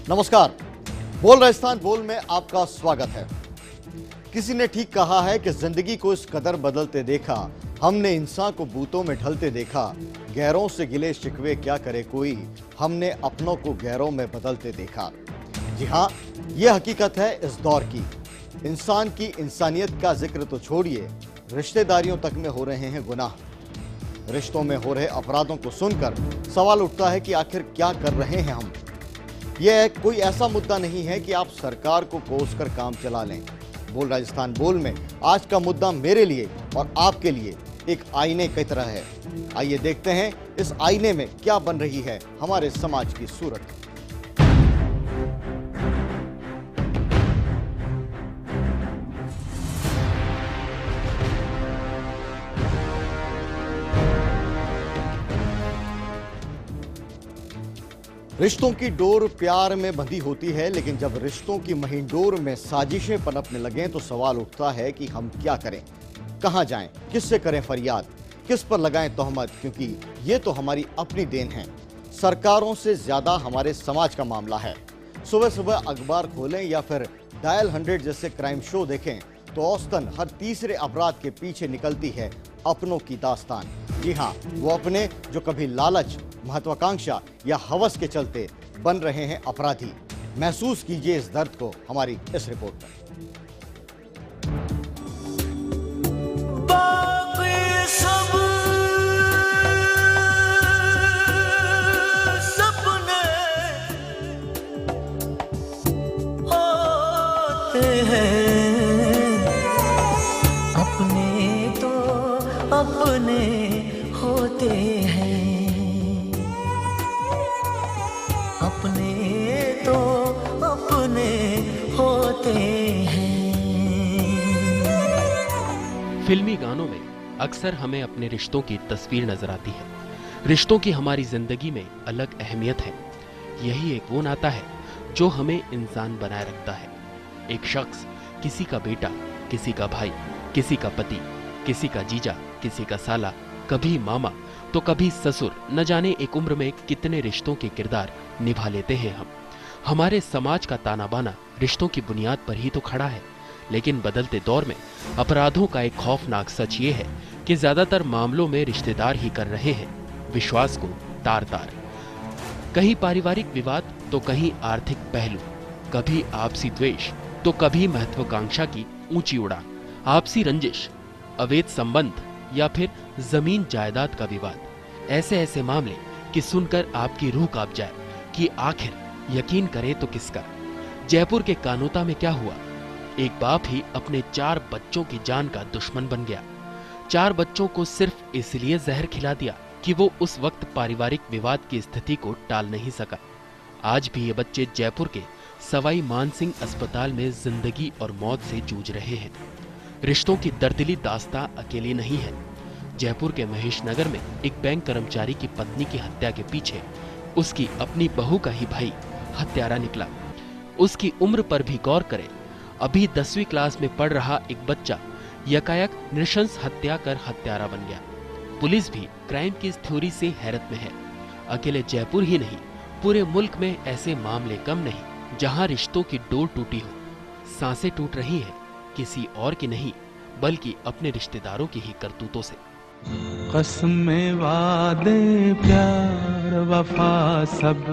नमस्कार, बोल राजस्थान बोल में आपका स्वागत है। किसी ने ठीक कहा है कि जिंदगी को इस कदर बदलते देखा, हमने इंसान को बूतों में ढलते देखा। गैरों से गिले शिकवे क्या करे कोई, हमने अपनों को गैरों में बदलते देखा। जी हाँ, यह हकीकत है इस दौर की। इंसान की इंसानियत का जिक्र तो छोड़िए, रिश्तेदारियों तक में हो रहे हैं गुनाह। रिश्तों में हो रहे अपराधों को सुनकर सवाल उठता है कि आखिर क्या कर रहे हैं हम। यह कोई ऐसा मुद्दा नहीं है कि आप सरकार को कोसकर काम चला लें। बोल राजस्थान बोल में आज का मुद्दा मेरे लिए और आपके लिए एक आईने की तरह है। आइए देखते हैं इस आईने में क्या बन रही है हमारे समाज की सूरत। रिश्तों की डोर प्यार में बंधी होती है, लेकिन जब रिश्तों की महीन डोर में साजिशें पनपने लगें तो सवाल उठता है कि हम क्या करें, कहां जाएं, किससे करें फरियाद, किस पर लगाएं तोहमत, क्योंकि ये तो हमारी अपनी देन है। सरकारों से ज्यादा हमारे समाज का मामला है। सुबह सुबह अखबार खोलें या फिर डायल 100 जैसे क्राइम शो देखें तो औसतन हर तीसरे अपराध के पीछे निकलती है अपनों की दास्तान। जी हाँ, वो अपने जो कभी लालच, महत्वाकांक्षा या हवस के चलते बन रहे हैं अपराधी। महसूस कीजिए इस दर्द को हमारी इस रिपोर्ट में। सपने होते हैं अपने तो अपने होते हैं, अपने तो अपने होते हैं। फिल्मी गानों में अक्सर हमें अपने रिश्तों की तस्वीर नजर आती है। रिश्तों की हमारी जिंदगी में अलग अहमियत है। यही एक वो नाता है जो हमें इंसान बनाए रखता है। एक शख्स, किसी का बेटा, किसी का भाई, किसी का पति, किसी का जीजा, किसी का साला, कभी मामा तो कभी ससुर, न जाने एक उम्र में कितने रिश्तों के किरदार निभा लेते हैं हम। हमारे समाज का ताना बाना रिश्तों की बुनियाद पर ही तो खड़ा है। लेकिन बदलते दौर में अपराधों का एक खौफनाक सच ये है कि ज्यादातर मामलों में रिश्तेदार ही कर रहे हैं विश्वास को तार तार। कहीं पारिवारिक विवाद तो कहीं आर्थिक पहलू, कभी आपसी द्वेष तो कभी महत्वाकांक्षा की ऊंची उड़ान, आपसी रंजिश, अवैध संबंध या फिर जमीन जायदाद का विवाद। ऐसे ऐसे मामले कि सुनकर आपकी रूह कांप जाए कि आखिर यकीन करे तो किसका। जयपुर के कानोता में क्या हुआ? एक बाप ही अपने 4 बच्चों की जान का दुश्मन बन गया। 4 बच्चों को सिर्फ इसलिए जहर खिला दिया कि वो उस वक्त पारिवारिक विवाद की स्थिति को टाल नहीं सका। आज भी ये बच्चे जयपुर के सवाई मानसिंह अस्पताल में जिंदगी और मौत से जूझ रहे हैं। रिश्तों की दर्दिली दास्तां अकेली नहीं है। जयपुर के महेश नगर में एक बैंक कर्मचारी की पत्नी की हत्या के पीछे उसकी अपनी बहू का ही भाई हत्यारा निकला। उसकी उम्र पर भी गौर करें। अभी 10वीं क्लास में पढ़ रहा एक बच्चा यकायक नृशंस हत्या कर हत्यारा बन गया। पुलिस भी क्राइम की इस थ्योरी से हैरत में है। अकेले जयपुर ही नहीं, पूरे मुल्क में ऐसे मामले कम नहीं जहां रिश्तों की डोर टूटी हो। सांसें टूट रही हैं किसी और की नहीं, बल्कि अपने रिश्तेदारों की ही करतूतों से। कसमें, वादे, प्यार, वफा सब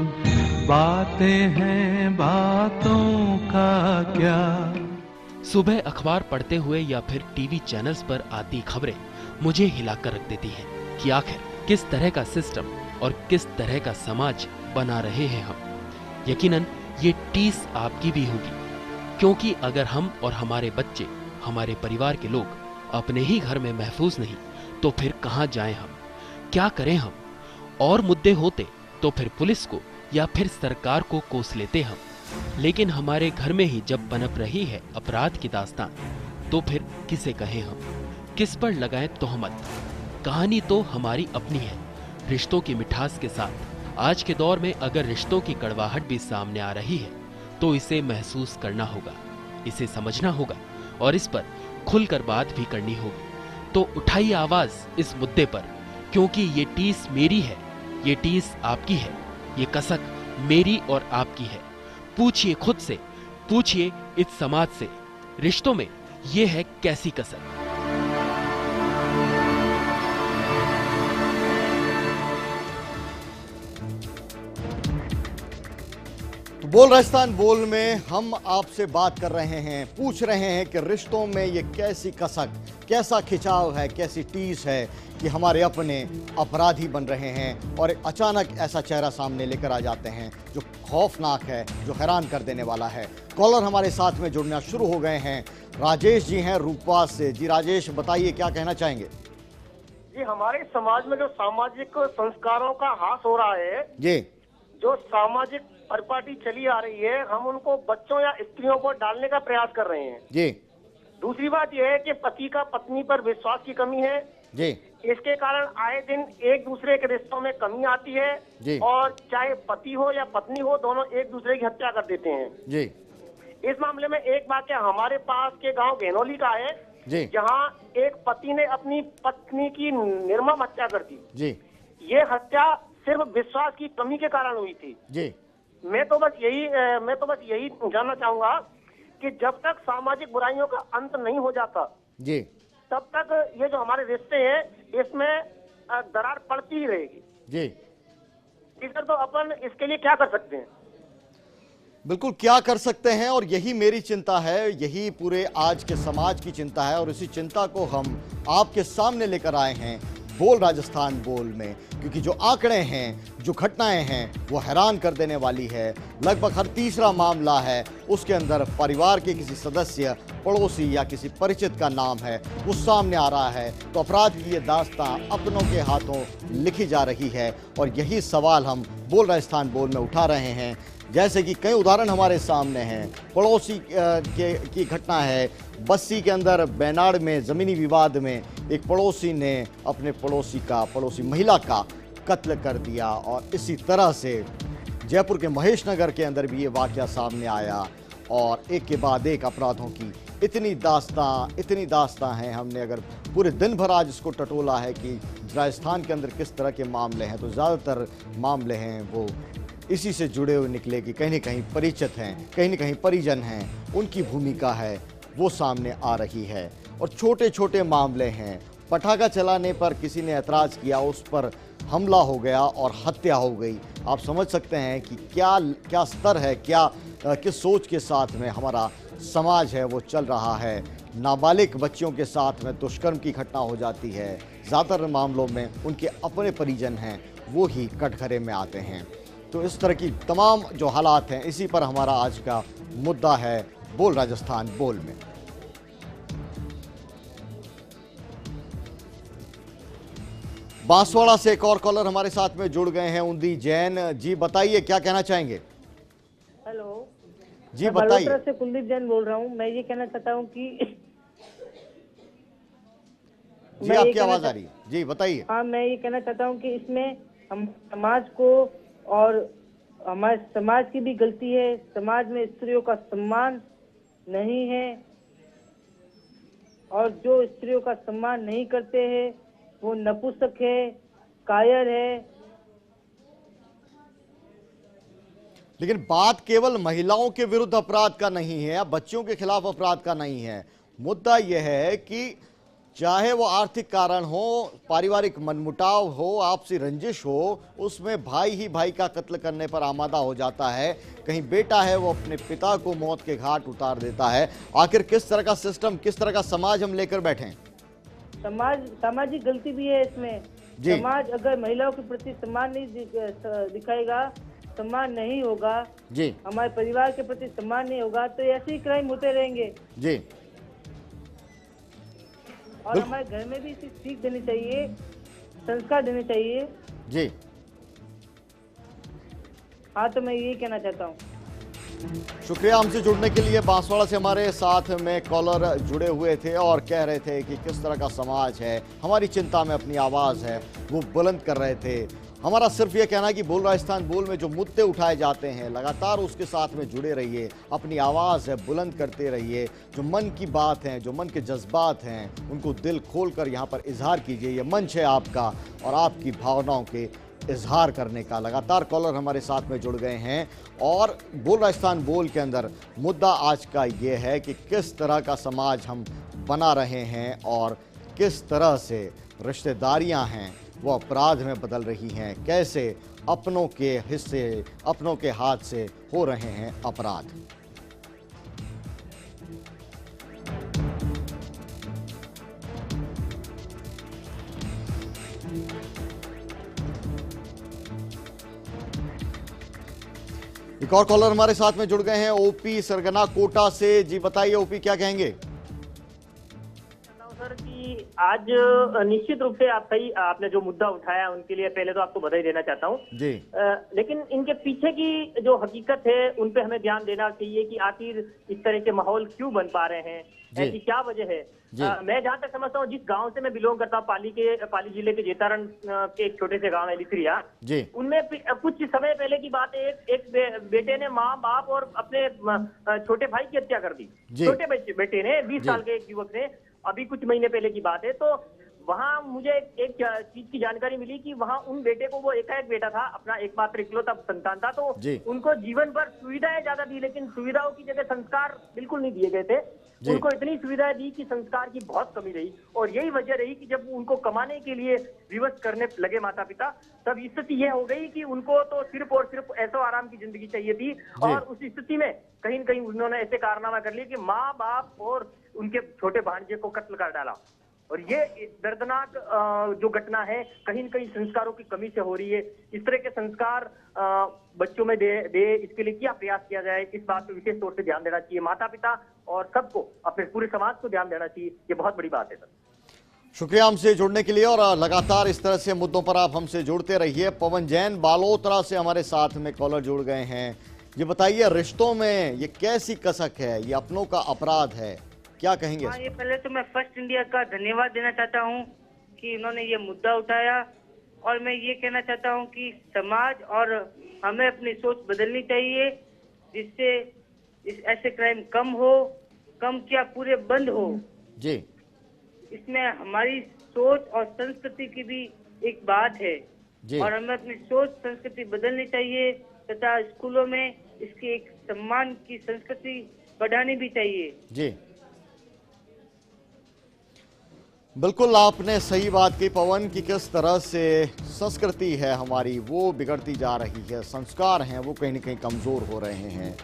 बातें हैं, बातों का क्या। सुबह अखबार पढ़ते हुए या फिर टीवी चैनल्स पर आती खबरें मुझे हिलाकर रख देती हैं कि आखिर किस तरह का सिस्टम और किस तरह का समाज बना रहे हैं हम। यकीनन ये टीस आपकी भी होगी, क्योंकि अगर हम और हमारे बच्चे, हमारे परिवार के लोग अपने ही घर में महफूज नहीं तो फिर कहां जाएं हम, क्या करें हम। और मुद्दे होते तो फिर पुलिस को या फिर सरकार को कोस लेते हम। लेकिन हमारे घर में ही जब पनप रही है अपराध की दास्तान, तो फिर किसे कहें हम, किस पर लगाएं तोहमत। कहानी तो हमारी अपनी है, रिश्तों की मिठास के साथ। आज के दौर में अगर रिश्तों की कड़वाहट भी सामने आ रही है तो इसे महसूस करना होगा, इसे समझना होगा और इस पर खुलकर बात भी करनी होगी। तो उठाइए आवाज इस मुद्दे पर, क्योंकि ये टीस मेरी है, ये टीस आपकी है, ये कसक मेरी और आपकी है। पूछिए खुद से, पूछिए इस समाज से, रिश्तों में ये है कैसी कसर। बोल राजस्थान बोल में हम आपसे बात कर रहे हैं, पूछ रहे हैं कि रिश्तों में ये कैसी कसक, कैसा खिंचाव है, कैसी टीस है कि हमारे अपने अपराधी बन रहे हैं और एक अचानक ऐसा चेहरा सामने लेकर आ जाते हैं जो खौफनाक है, जो हैरान कर देने वाला है। कॉलर हमारे साथ में जुड़ना शुरू हो गए हैं। राजेश जी हैं रूपवास से। जी राजेश, बताइए क्या कहना चाहेंगे। जी, हमारे समाज में जो सामाजिक संस्कारों का ह्रास हो रहा है, जी, जो सामाजिक परिपाटी चली आ रही है, हम उनको बच्चों या स्त्रियों पर डालने का प्रयास कर रहे हैं। जी, दूसरी बात यह है कि पति का पत्नी पर विश्वास की कमी है। जी, इसके कारण आए दिन एक दूसरे के रिश्तों में कमी आती है जी, और चाहे पति हो या पत्नी हो, दोनों एक दूसरे की हत्या कर देते हैं। जी, इस मामले में एक वाकया हमारे पास के गांव घेनोली का है, जी, जहां एक पति ने अपनी पत्नी की निर्मम हत्या कर दी। जी, ये हत्या सिर्फ विश्वास की कमी के कारण हुई थी। जी, मैं तो बस यही जानना चाहूंगा कि जब तक सामाजिक बुराइयों का अंत नहीं हो जाता, जी, तब तक ये जो हमारे रिश्ते हैं इसमें दरार पड़ती ही रहेगी। जी। इधर तो अपन इसके लिए क्या कर सकते हैं? बिल्कुल क्या कर सकते हैं, और यही मेरी चिंता है, यही पूरे आज के समाज की चिंता है, और इसी चिंता को हम आपके सामने लेकर आए हैं बोल राजस्थान बोल में, क्योंकि जो आंकड़े हैं, जो घटनाएं हैं, वो हैरान कर देने वाली है। लगभग हर तीसरा मामला है उसके अंदर परिवार के किसी सदस्य, पड़ोसी या किसी परिचित का नाम है, वो सामने आ रहा है। तो अपराध की ये दास्तां अपनों के हाथों लिखी जा रही है, और यही सवाल हम बोल राजस्थान बोल में उठा रहे हैं। जैसे कि कई उदाहरण हमारे सामने हैं। पड़ोसी की घटना है, बस्सी के अंदर बेनाड में ज़मीनी विवाद में एक पड़ोसी ने अपने पड़ोसी महिला का कत्ल कर दिया, और इसी तरह से जयपुर के महेश नगर के अंदर भी ये वाक़या सामने आया, और एक के बाद एक अपराधों की इतनी दास्तां हैं। हमने अगर पूरे दिन भर आज इसको टटोला है कि राजस्थान के अंदर किस तरह के मामले हैं, तो ज़्यादातर मामले हैं वो इसी से जुड़े हुए निकले कि कहीं न कहीं परिचित हैं, कहीं न कहीं परिजन हैं, उनकी भूमिका है वो सामने आ रही है। और छोटे छोटे मामले हैं, पटाखा चलाने पर किसी ने ऐतराज़ किया, उस पर हमला हो गया और हत्या हो गई। आप समझ सकते हैं कि क्या स्तर है, किस सोच के साथ में हमारा समाज है वो चल रहा है। नाबालिग बच्चियों के साथ में दुष्कर्म की घटना हो जाती है। ज़्यादातर मामलों में उनके अपने परिजन हैं वो ही कटघरे में आते हैं। तो इस तरह की तमाम जो हालात हैं, इसी पर हमारा आज का मुद्दा है बोल राजस्थान बोल में। बांसवाड़ा से एक और कॉलर हमारे साथ में जुड़ गए हैं, उन्दी जैन जी। बताइए क्या कहना चाहेंगे। हेलो जी बताइए। मैं से कुलदीप जैन बोल रहा हूँ। मैं ये कहना चाहता हूँ कि जी आपकी आवाज आ रही है, जी बताइए। हाँ, मैं ये कहना चाहता हूँ कि इसमें हम समाज को और हमारे समाज की भी गलती है। समाज में स्त्रियों का सम्मान नहीं है, और जो स्त्रियों का सम्मान नहीं करते हैं वो नपुंसक है, कायर है। लेकिन बात केवल महिलाओं के विरुद्ध अपराध का नहीं है या बच्चों के खिलाफ अपराध का नहीं है। मुद्दा यह है कि चाहे वो आर्थिक कारण हो, पारिवारिक मनमुटाव हो, आपसी रंजिश हो, उसमें भाई ही भाई का कत्ल करने पर आमादा हो जाता है। कहीं बेटा है वो अपने पिता को मौत के घाट उतार देता है। आखिर किस तरह का सिस्टम, किस तरह का समाज हम लेकर बैठे हैं? सामाजिक गलती भी है इसमें। समाज अगर महिलाओं के प्रति सम्मान नहीं दिखाएगा, सम्मान नहीं होगा जी, हमारे परिवार के प्रति सम्मान नहीं होगा, तो ऐसे ही क्राइम होते रहेंगे जी। और हमारे घर में भी इसे सीख देनी चाहिए, संस्कार देने चाहिए जी। हाँ, तो मैं यही कहना चाहता हूँ। शुक्रिया हमसे जुड़ने के लिए। बांसवाड़ा से हमारे साथ में कॉलर जुड़े हुए थे और कह रहे थे कि किस तरह का समाज है, हमारी चिंता में अपनी आवाज़ है वो बुलंद कर रहे थे। हमारा सिर्फ ये कहना है कि बोल राजस्थान बोल में जो मुद्दे उठाए जाते हैं लगातार उसके साथ में जुड़े रहिए, अपनी आवाज़ है बुलंद करते रहिए। जो मन की बात है, जो मन के जज्बात हैं, उनको दिल खोल कर यहाँ पर इजहार कीजिए। ये मंच है आपका और आपकी भावनाओं के इजहार करने का। लगातार कॉलर हमारे साथ में जुड़ गए हैं और बोल राजस्थान बोल के अंदर मुद्दा आज का ये है कि किस तरह का समाज हम बना रहे हैं और किस तरह से रिश्तेदारियां हैं वो अपराध में बदल रही हैं, कैसे अपनों के हिस्से अपनों के हाथ से हो रहे हैं अपराध। एक और कॉलर हमारे साथ में जुड़ गए हैं, ओपी सरगना कोटा से। जी बताइए ओपी, क्या कहेंगे? सर कि आज निश्चित रूप से आपने जो मुद्दा उठाया उनके लिए पहले तो आपको बधाई देना चाहता हूँ जी। लेकिन इनके पीछे की जो हकीकत है उन पे हमें ध्यान देना चाहिए कि आखिर इस तरह के माहौल क्यों बन पा रहे हैं, ऐसी क्या वजह है। मैं जहाँ तक समझता हूँ, जिस गांव से मैं बिलोंग करता हूँ, पाली जिले के जेतारण के एक छोटे से गांव है लिथरिया, उनमें कुछ समय पहले की बात है, एक बेटे ने माँ बाप और अपने छोटे भाई की हत्या कर दी। छोटे बेटे ने, 20 साल के एक युवक ने, अभी कुछ महीने पहले की बात है। तो वहाँ मुझे एक चीज की जानकारी मिली कि वहाँ उन बेटे को, वो एकाएक बेटा था, अपना एकमात्र इकलौता संतान था, तो उनको जीवन भर सुविधाएं ज्यादा दी, लेकिन सुविधाओं की जगह संस्कार बिल्कुल नहीं दिए गए थे। उनको इतनी सुविधाएं दी कि संस्कार की बहुत कमी रही, और यही वजह रही कि जब उनको कमाने के लिए विवश करने लगे माता पिता, तब स्थिति यह हो गई कि उनको तो सिर्फ और सिर्फ ऐसो आराम की जिंदगी चाहिए थी। और उस स्थिति में कहीं न कहीं उन्होंने ऐसे कारनामा कर लिए कि माँ बाप और उनके छोटे भांजे को कत्ल कर डाला। और ये दर्दनाक जो घटना है, कहीं न कहीं संस्कारों की कमी से हो रही है। इस तरह के संस्कार बच्चों में दे इसके लिए क्या प्रयास किया जाए, इस बात पर विशेष तौर से ध्यान देना चाहिए। माता पिता और सबको, अपने पूरे समाज को ध्यान देना चाहिए। ये बहुत बड़ी बात है सर। शुक्रिया हमसे जुड़ने के लिए, और लगातार इस तरह से मुद्दों पर आप हमसे जुड़ते रहिए। पवन जैन बालोतरा से हमारे साथ में कॉलर जुड़ गए हैं। ये बताइए, रिश्तों में ये कैसी कसक है, ये अपनों का अपराध है, क्या कहेंगे? ये पहले तो मैं फर्स्ट इंडिया का धन्यवाद देना चाहता हूँ कि इन्होंने ये मुद्दा उठाया, और मैं ये कहना चाहता हूँ कि समाज और हमें अपनी सोच बदलनी चाहिए, जिससे ऐसे क्राइम कम क्या पूरे बंद हो जी। इसमें हमारी सोच और संस्कृति की भी एक बात है जी। और हमें अपनी सोच संस्कृति बदलनी चाहिए, तथा स्कूलों में इसकी एक सम्मान की संस्कृति बढ़ानी भी चाहिए जी। बिल्कुल आपने सही बात की पवन, कि किस तरह से संस्कृति है हमारी वो बिगड़ती जा रही है, संस्कार हैं वो कहीं न कहीं कमज़ोर हो रहे हैं।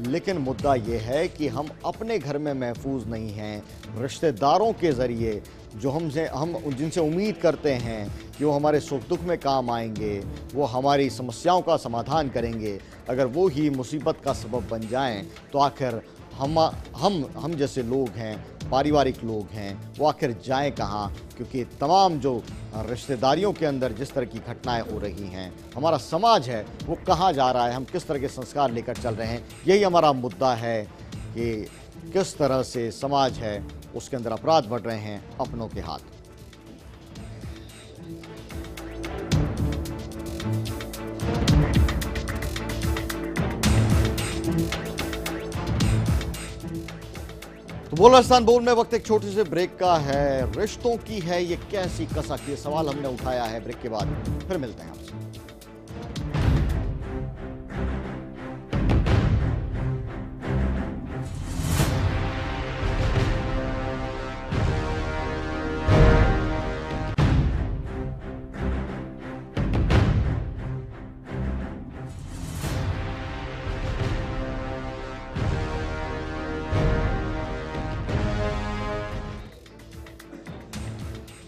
लेकिन मुद्दा ये है कि हम अपने घर में महफूज नहीं हैं। रिश्तेदारों के ज़रिए जो हम जिनसे उम्मीद करते हैं कि वो हमारे सुख दुख में काम आएंगे, वो हमारी समस्याओं का समाधान करेंगे, अगर वो ही मुसीबत का सबब बन जाएं, तो आखिर हम जैसे लोग हैं, पारिवारिक लोग हैं, वो आखिर जाएं कहाँ? क्योंकि तमाम जो रिश्तेदारियों के अंदर जिस तरह की घटनाएं हो रही हैं, हमारा समाज है वो कहाँ जा रहा है, हम किस तरह के संस्कार लेकर चल रहे हैं, यही हमारा मुद्दा है कि किस तरह से समाज है उसके अंदर अपराध बढ़ रहे हैं अपनों के हाथ। तो बोल राजस्थान बोल में वक्त एक छोटे से ब्रेक का है। रिश्तों की है ये कैसी कसक, ये सवाल हमने उठाया है। ब्रेक के बाद फिर मिलते हैं आपसे।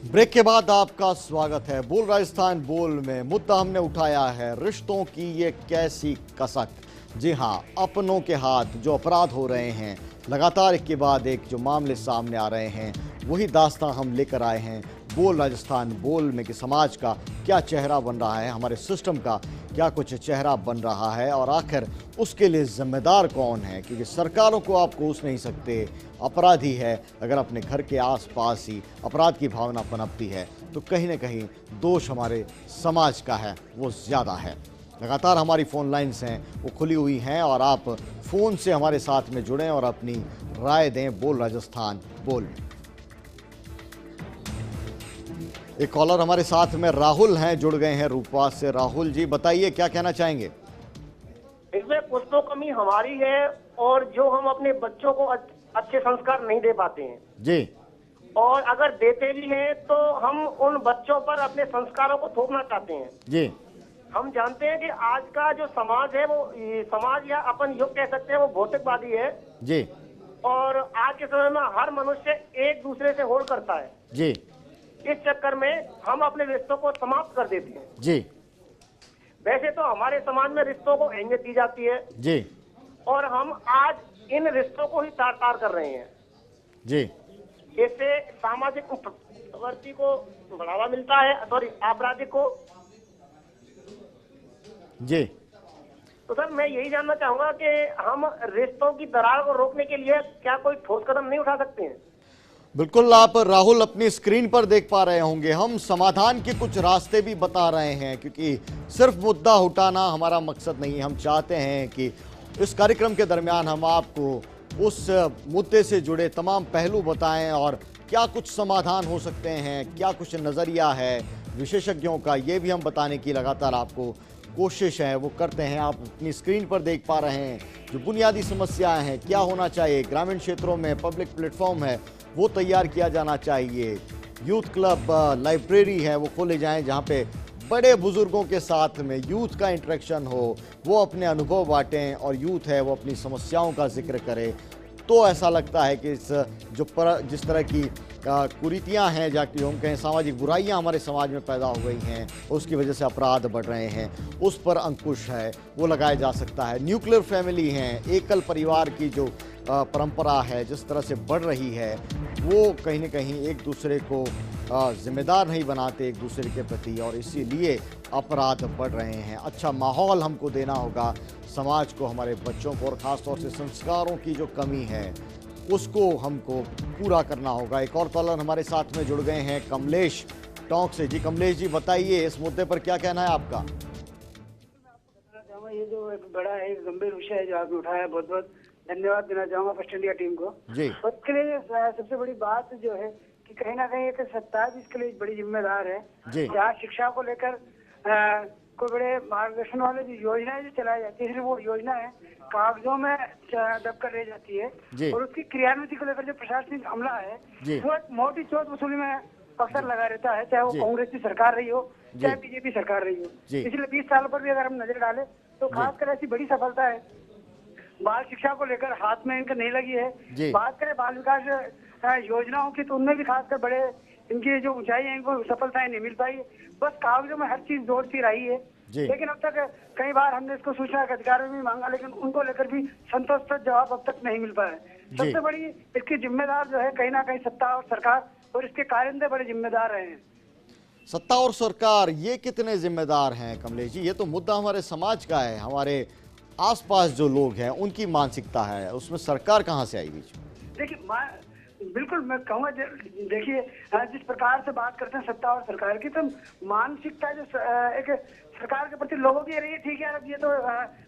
ब्रेक के बाद आपका स्वागत है। बोल राजस्थान बोल में मुद्दा हमने उठाया है, रिश्तों की ये कैसी कसक। जी हाँ, अपनों के हाथ जो अपराध हो रहे हैं, लगातार एक के बाद एक जो मामले सामने आ रहे हैं, वही दास्तां हम लेकर आए हैं बोल राजस्थान बोल में कि समाज का क्या चेहरा बन रहा है, हमारे सिस्टम का क्या कुछ चेहरा बन रहा है, और आखिर उसके लिए जिम्मेदार कौन है। क्योंकि सरकारों को आप कोस नहीं सकते, अपराधी है अगर अपने घर के आसपास ही अपराध की भावना पनपती है, तो कहीं ना कहीं दोष हमारे समाज का है, वो ज़्यादा है। लगातार हमारी फ़ोन लाइन्स हैं वो खुली हुई हैं, और आप फ़ोन से हमारे साथ में जुड़ें और अपनी राय दें बोल राजस्थान बोल में। एक कॉलर हमारे साथ में राहुल हैं, जुड़ गए हैं रूपवा से। राहुल जी बताइए क्या कहना चाहेंगे? इसमें कुछ तो कमी हमारी है और जो हम अपने बच्चों को अच्छे संस्कार नहीं दे पाते हैं जी, और अगर देते भी हैं तो हम उन बच्चों पर अपने संस्कारों को थोपना चाहते हैं जी, हम जानते हैं कि आज का जो समाज है वो समाज या अपन युग कह सकते हैं वो भौतिकवादी है जी, और आज के समय में हर मनुष्य एक दूसरे से होड़ करता है जी, इस चक्कर में हम अपने रिश्तों को समाप्त कर देते हैं जी, वैसे तो हमारे समाज में रिश्तों को अहमियत दी जाती है जी, और हम आज इन रिश्तों को ही तार तार कर रहे हैं जी, इससे सामाजिक प्रवृत्ति को बढ़ावा मिलता है, सॉरी आपराधिक को। जी। तो सर मैं यही जानना चाहूंगा कि हम रिश्तों की दरार को रोकने के लिए क्या कोई ठोस कदम नहीं उठा सकते हैं? बिल्कुल, आप राहुल अपनी स्क्रीन पर देख पा रहे होंगे, हम समाधान के कुछ रास्ते भी बता रहे हैं, क्योंकि सिर्फ मुद्दा उठाना हमारा मकसद नहीं है। हम चाहते हैं कि इस कार्यक्रम के दरमियान हम आपको उस मुद्दे से जुड़े तमाम पहलू बताएं और क्या कुछ समाधान हो सकते हैं, क्या कुछ नज़रिया है विशेषज्ञों का, ये भी हम बताने की लगातार आपको कोशिश है वो करते हैं। आप अपनी स्क्रीन पर देख पा रहे हैं जो बुनियादी समस्याएं हैं, क्या होना चाहिए, ग्रामीण क्षेत्रों में पब्लिक प्लेटफॉर्म है वो तैयार किया जाना चाहिए, यूथ क्लब लाइब्रेरी है वो खोले जाएं जहां पे बड़े बुजुर्गों के साथ में यूथ का इंटरेक्शन हो, वो अपने अनुभव बांटें और यूथ है वो अपनी समस्याओं का जिक्र करे। तो ऐसा लगता है कि जिस तरह की कुरीतियाँ हैं, जाके हम कहें सामाजिक बुराइयां हमारे समाज में पैदा हो गई हैं, उसकी वजह से अपराध बढ़ रहे हैं, उस पर अंकुश है वो लगाया जा सकता है। न्यूक्लियर फैमिली हैं, एकल परिवार की जो परंपरा है जिस तरह से बढ़ रही है वो कहीं ना कहीं एक दूसरे को जिम्मेदार नहीं बनाते एक दूसरे के प्रति, और इसीलिए अपराध बढ़ रहे हैं। अच्छा माहौल हमको देना होगा समाज को, हमारे बच्चों को, और ख़ास तौर से संस्कारों की जो कमी है उसको हमको पूरा करना होगा। एक और कॉलर हमारे साथ में जुड़ गए हैं कमलेश टोंक से। जी कमलेश जी बताइए इस मुद्दे पर क्या कहना है आपका? ये जो एक बड़ा है गंभीर विषय है जो आपने उठाया, बहुत बहुत धन्यवाद देना चाहूंगा फर्स्ट इंडिया टीम को जी। उसके लिए सबसे बड़ी बात जो है कि कहीं ना कहीं एक सत्ता इसके लिए बड़ी जिम्मेदार है। जहाँ शिक्षा को लेकर कोई बड़े मार्गदर्शन वाले जो योजनाएं जो चलाई जाती है, वो योजना है कागजों में दब कर रह जाती है और उसकी क्रियान्विति को लेकर जो प्रशासनिक अमला है वो एक मोटी चोट वसूली में अक्सर लगा रहता है, चाहे वो कांग्रेस की सरकार रही हो चाहे बीजेपी सरकार रही हो। पिछले 20 सालों पर भी अगर हम नजर डालें तो खासकर ऐसी बड़ी सफलता है बाल शिक्षा को लेकर हाथ में इनका नहीं लगी है। बात करें बाल विकास योजनाओं की तो उनमें भी खासकर बड़े इनकी जो ऊंचाई है इनको सफलताएं नहीं मिल पाई, बस कागजों में हर चीज जोड़ सी रही है। लेकिन अब तक कई बार हमने इसको सूचना के अधिकार में भी मांगा, लेकिन उनको लेकर भी संतोषप्रद जवाब अब तक नहीं मिल पाया। सबसे बड़ी इसकी जिम्मेदार जो है कहीं ना कहीं सत्ता और सरकार, और इसके कारिंदे बड़े जिम्मेदार रहे हैं। सत्ता और सरकार ये कितने जिम्मेदार हैं कमलेश जी? ये तो मुद्दा हमारे समाज का है, हमारे आसपास जो लोग हैं उनकी मानसिकता है, उसमें सरकार कहाँ से आई बीच में? देखिए बिल्कुल मैं कहूँगा, देखिए जिस प्रकार से बात करते हैं सत्ता और सरकार की, तो मानसिकता जो एक सरकार के प्रति लोगों की रही है, ठीक है, अब ये तो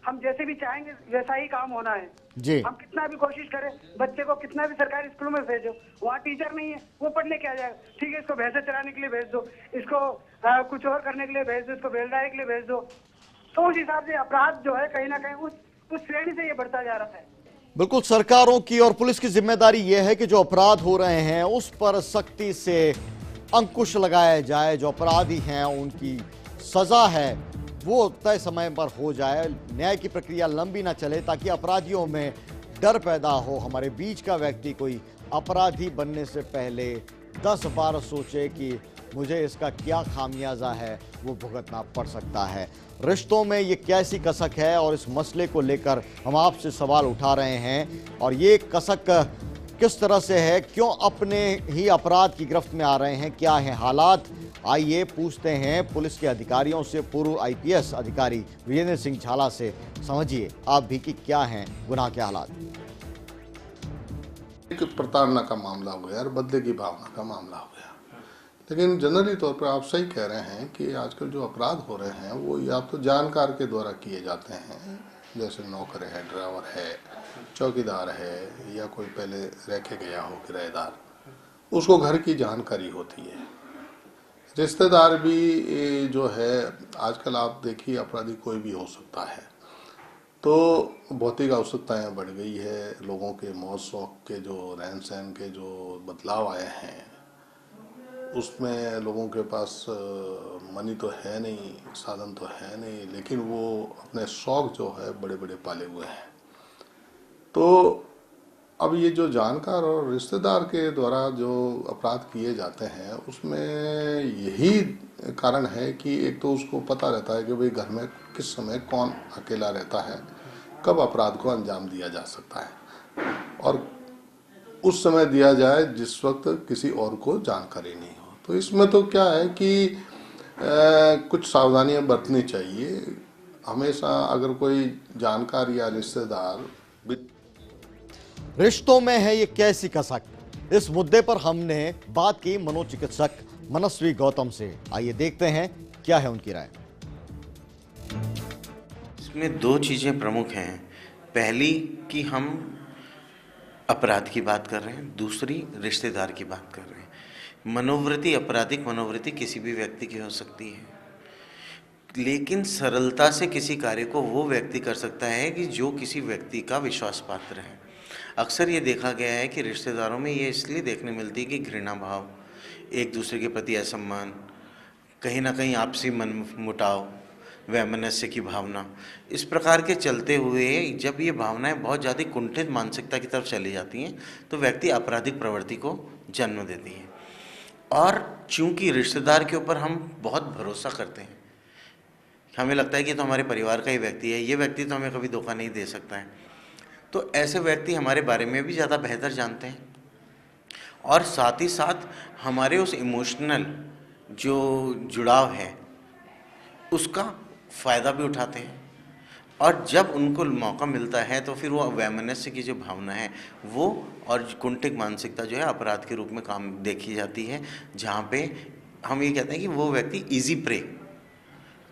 हम जैसे भी चाहेंगे वैसा ही काम होना है जी। हम कितना भी कोशिश करें, बच्चे को कितना भी सरकारी स्कूलों में भेजो, वहाँ टीचर नहीं है, वो पढ़ने क्या जाएगा? ठीक है, इसको भैंसे चराने के लिए भेज दो, इसको कुछ और करने के लिए भेज दो, इसको बेलदारी के लिए भेज दो, तो उस हिसाब से अपराध जो है कहीं ना कहीं उस श्रेणी से ये बढ़ता जा रहा है। बिल्कुल, सरकारों की और पुलिस की जिम्मेदारी यह है कि जो अपराध हो रहे हैं उस पर सख्ती से अंकुश लगाया जाए, जो अपराधी हैं उनकी सजा है वो तय समय पर हो जाए, न्याय की प्रक्रिया लंबी ना चले ताकि अपराधियों में डर पैदा हो। हमारे बीच का व्यक्ति कोई अपराधी बनने से पहले 10 बार सोचे कि मुझे इसका क्या खामियाजा है वो भुगतना पड़ सकता है। रिश्तों में ये कैसी कसक है और इस मसले को लेकर हम आपसे सवाल उठा रहे हैं, और ये कसक किस तरह से है, क्यों अपने ही अपराध की गिरफ्त में आ रहे हैं, क्या है हालात? आइए पूछते हैं पुलिस के अधिकारियों से, पूर्व IPS अधिकारी विजेंद्र सिंह झाला से। समझिए आप भी कि क्या हैं गुनाह के हालात। एक प्रताड़ना का मामला हो गया और बदले की भावना का मामला हो गया, लेकिन जनरली तौर पर आप सही कह रहे हैं कि आजकल जो अपराध हो रहे हैं वो या तो जानकार के द्वारा किए जाते हैं, जैसे नौकर है, ड्राइवर है, चौकीदार है, या कोई पहले रखे गया हो किराएदार, उसको घर की जानकारी होती है, रिश्तेदार भी जो है, आजकल आप देखिए अपराधी कोई भी हो सकता है। तो भौतिक आवश्यकताएं बढ़ गई है, लोगों के मौज शौक के जो रहन सहन के जो बदलाव आए हैं, उसमें लोगों के पास मनी तो है नहीं, साधन तो है नहीं, लेकिन वो अपने शौक जो है बड़े बड़े पाले हुए हैं। तो अब ये जो जानकार और रिश्तेदार के द्वारा जो अपराध किए जाते हैं, उसमें यही कारण है कि एक तो उसको पता रहता है कि भाई घर में किस समय कौन अकेला रहता है, कब अपराध को अंजाम दिया जा सकता है, और उस समय दिया जाए जिस वक्त किसी और को जानकारी नहीं हो। तो इसमें तो क्या है कि कुछ सावधानियां बरतनी चाहिए हमेशा। अगर कोई जानकार या रिश्तेदार रिश्तों में है ये कैसी कसक, इस मुद्दे पर हमने बात की मनोचिकित्सक मनस्वी गौतम से। आइए देखते हैं क्या है उनकी राय। इसमें दो चीज़ें प्रमुख हैं। पहली कि हम अपराध की बात कर रहे हैं, दूसरी रिश्तेदार की बात कर रहे हैं। मनोवृत्ति, आपराधिक मनोवृत्ति किसी भी व्यक्ति की हो सकती है, लेकिन सरलता से किसी कार्य को वो व्यक्ति कर सकता है कि जो किसी व्यक्ति का विश्वास पात्र है। अक्सर ये देखा गया है कि रिश्तेदारों में ये इसलिए देखने मिलती है कि घृणा भाव, एक दूसरे के प्रति असम्मान, कहीं ना कहीं आपसी मन मुटाव, वैमनस्य की भावना, इस प्रकार के चलते हुए जब ये भावनाएं बहुत ज़्यादा कुंठित मानसिकता की तरफ चली जाती हैं तो व्यक्ति आपराधिक प्रवृत्ति को जन्म देती है। और चूंकि रिश्तेदार के ऊपर हम बहुत भरोसा करते हैं, हमें लगता है कि तो हमारे परिवार का ही व्यक्ति है, ये व्यक्ति तो हमें कभी धोखा नहीं दे सकता है, तो ऐसे व्यक्ति हमारे बारे में भी ज़्यादा बेहतर जानते हैं और साथ ही साथ हमारे उस इमोशनल जो जुड़ाव है उसका फ़ायदा भी उठाते हैं। और जब उनको मौका मिलता है तो फिर वो वैमनस्य की जो भावना है वो और कुंठित मानसिकता जो है अपराध के रूप में काम देखी जाती है, जहाँ पे हम ये कहते हैं कि वो व्यक्ति इजी प्रे,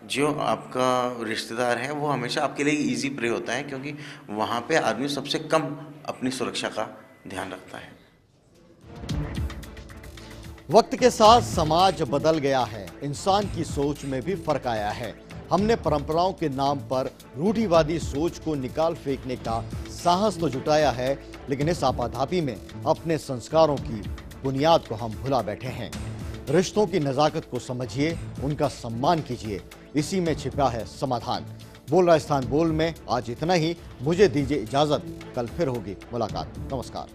जो आपका रिश्तेदार है वो हमेशा आपके लिए इजी प्रे होता है, क्योंकि वहाँ पे आदमी सबसे कम अपनी सुरक्षा का ध्यान रखता है। वक्त के साथ समाज बदल गया है, इंसान की सोच में भी फर्क आया है। हमने परंपराओं के नाम पर रूढ़िवादी सोच को निकाल फेंकने का साहस तो जुटाया है, लेकिन इस आपाधापी में अपने संस्कारों की बुनियाद को हम भुला बैठे हैं। रिश्तों की नज़ाकत को समझिए, उनका सम्मान कीजिए, इसी में छिपा है समाधान। बोल राजस्थान बोल में आज इतना ही। मुझे दीजिए इजाजत, कल फिर होगी मुलाकात। नमस्कार।